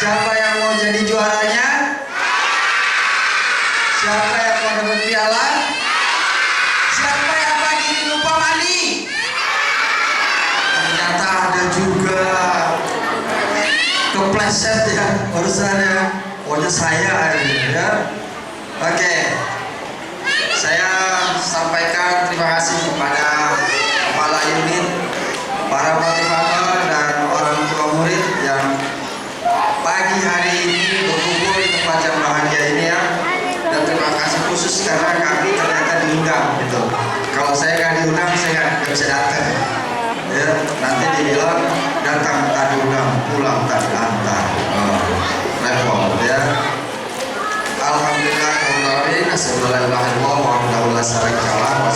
Siapa yang mau jadi juaranya? Siapa yang mau dapat piala? Siapa yang pagi ini lupa mandi? Ternyata ada juga. Kepleset ya barusan ya. Pokoknya saya ya. Oke. Saya sampaikan terima kasih kepada kepala unit, para motivator dan orang tua murid yang pagi hari ini berkumpul di tempat yang bahagia ini ya. Dan terima kasih khusus karena kami ternyata diundang gitu. Kalau saya nggak diundang saya nggak bisa datang. Ya, nanti dibilang datang tak diundang, pulang tak diantar. Repot ya. Alhamdulillah kabulin assalamualaikum warahmatullahi wabarakatuh.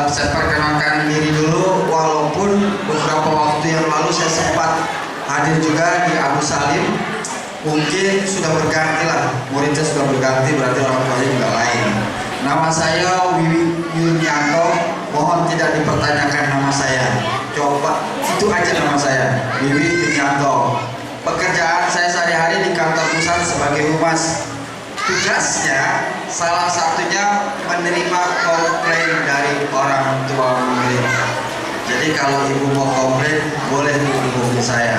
Saya perkenalkan diri dulu, walaupun beberapa waktu yang lalu saya sempat hadir juga di Abu Salim. Mungkin sudah berganti lah, muridnya sudah berganti, berarti orang tuanya juga lain. Nama saya Wiwi Yunianto, mohon tidak dipertanyakan nama saya. Coba itu aja nama saya, Wiwi Yunianto. Pekerjaan saya sehari-hari di kantor pusat sebagai humas. Tugasnya salah satunya menerima komplain dari orang tua murid. Jadi kalau ibu mau komplain boleh hubungi saya.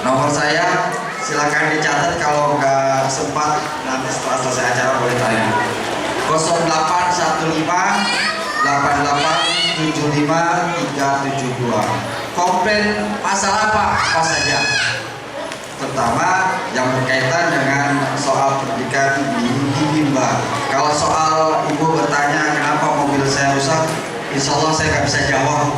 Nomor saya silakan dicatat, kalau nggak sempat nanti setelah selesai acara boleh tanya. 0815 8875 372. Komplain masalah apa saja, terutama yang berkaitan dengan soal pendidikan di Bimba. Kalau soal ibu bertanya kenapa mobil saya rusak, insya Allah saya nggak bisa jawab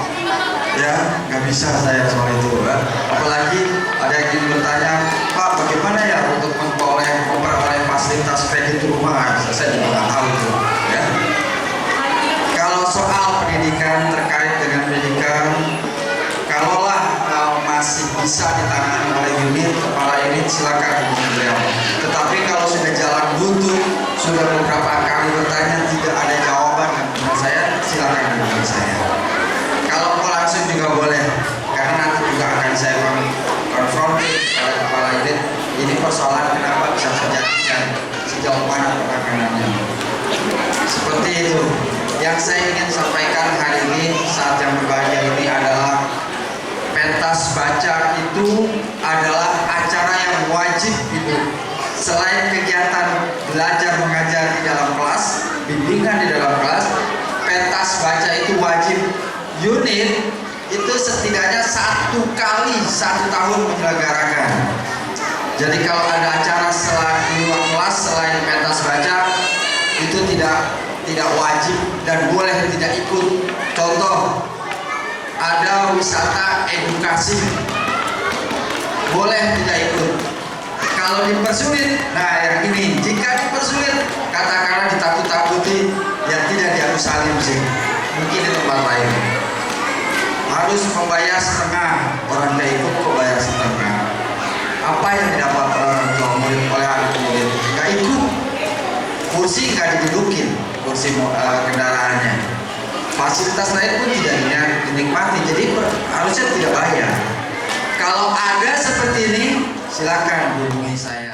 ya, nggak bisa saya soal itu ya. Apalagi ada yang ingin bertanya, Pak bagaimana ya untuk memperoleh fasilitas kredit rumah, saya juga nggak tahu itu ya. Kalau soal pendidikan, terkait dengan pendidikan, kalaulah masih bisa ditangani oleh unit, kepala unit silakan hubungi beliau. Tetapi kalau sudah jalan buntu, sudah beberapa kali bertanya tidak ada jawaban menurut saya, silakan hubungi saya. Kalau mau langsung juga boleh, karena nanti juga akan saya konfrontir oleh kepala unit. Ini persoalan kenapa bisa terjadi dan sejauh mana penanganannya. Seperti itu. Yang saya ingin sampaikan hari ini saat yang berbahagia ini adalah pentas baca itu adalah acara yang wajib itu. Selain kegiatan belajar mengajar di dalam kelas, bimbingan di dalam kelas, pentas baca itu wajib. Unit itu setidaknya 1 kali 1 tahun menyelenggarakan. Jadi kalau ada acara selain luar kelas selain pentas baca itu tidak wajib dan boleh tidak ikut. Contoh, ada wisata edukasi, boleh tidak ikut. Kalau dipersulit, nah yang ini, jika dipersulit, katakanlah ditakut-takuti, ya tidak di Abu Salim sih, mungkin di tempat lain. Harus membayar setengah, orang tidak ikut kok bayar setengah. Apa yang didapat orang tua murid oleh anak murid? Gak ikut, kursi gak didudukin, kursi kendaraannya. Fasilitas lain pun tidak dinikmati, jadi harusnya tidak bayar. Kalau ada seperti ini, silakan hubungi saya.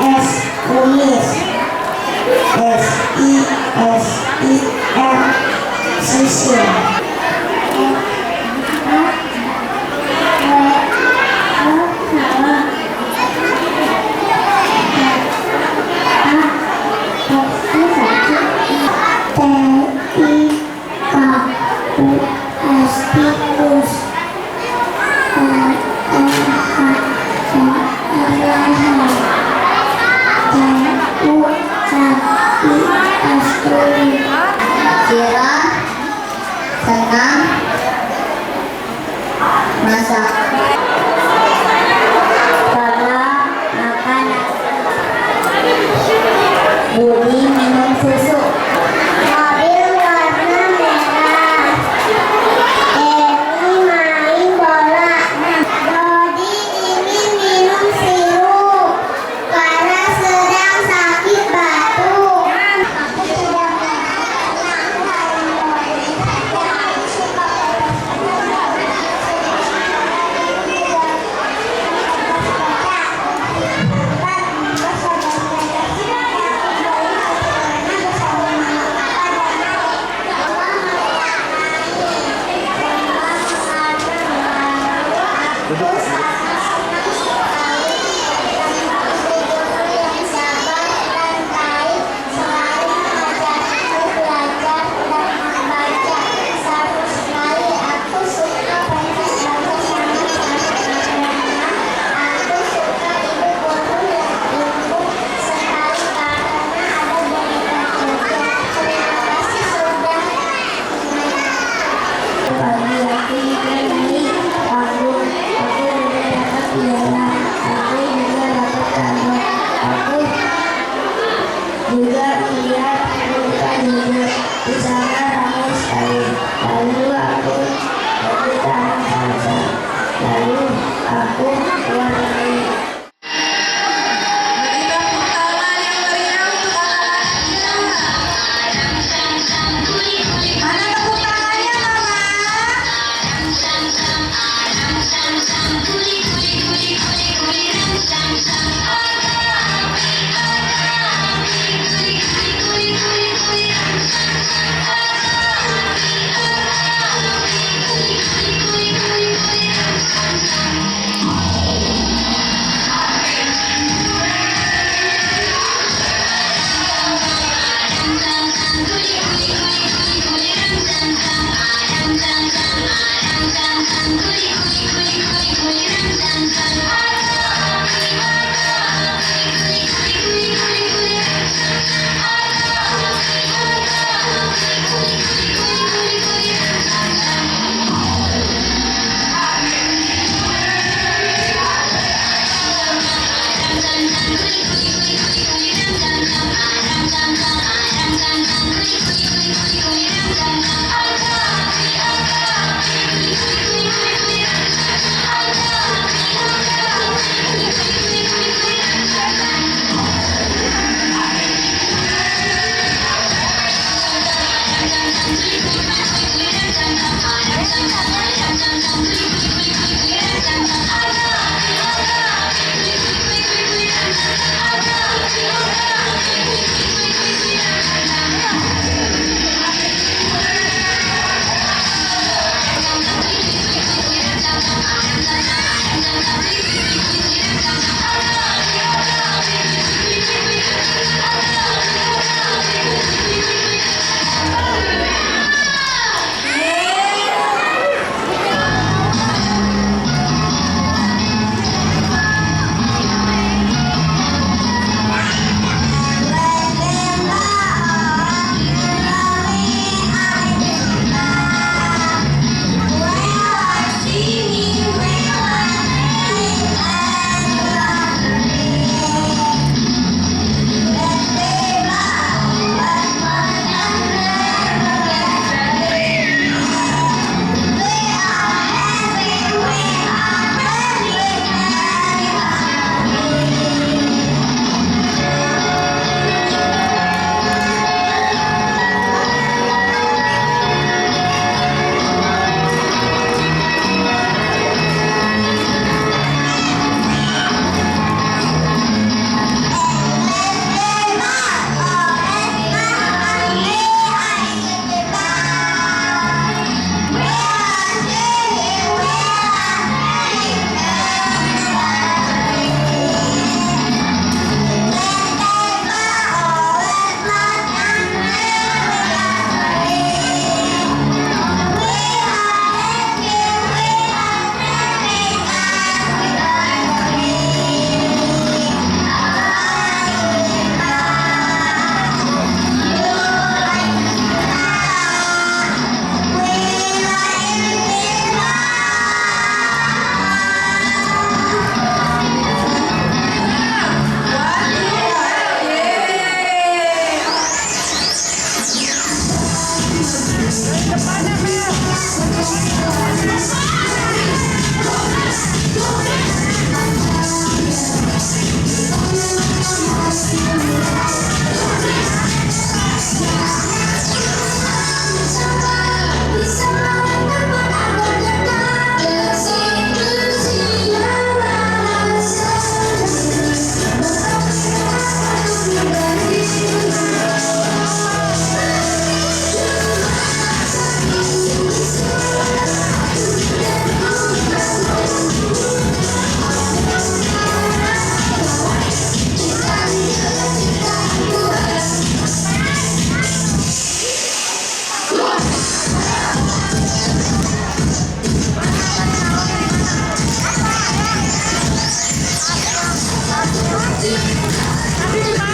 S kumis. SISIR sisir. Kira Tapi di mana?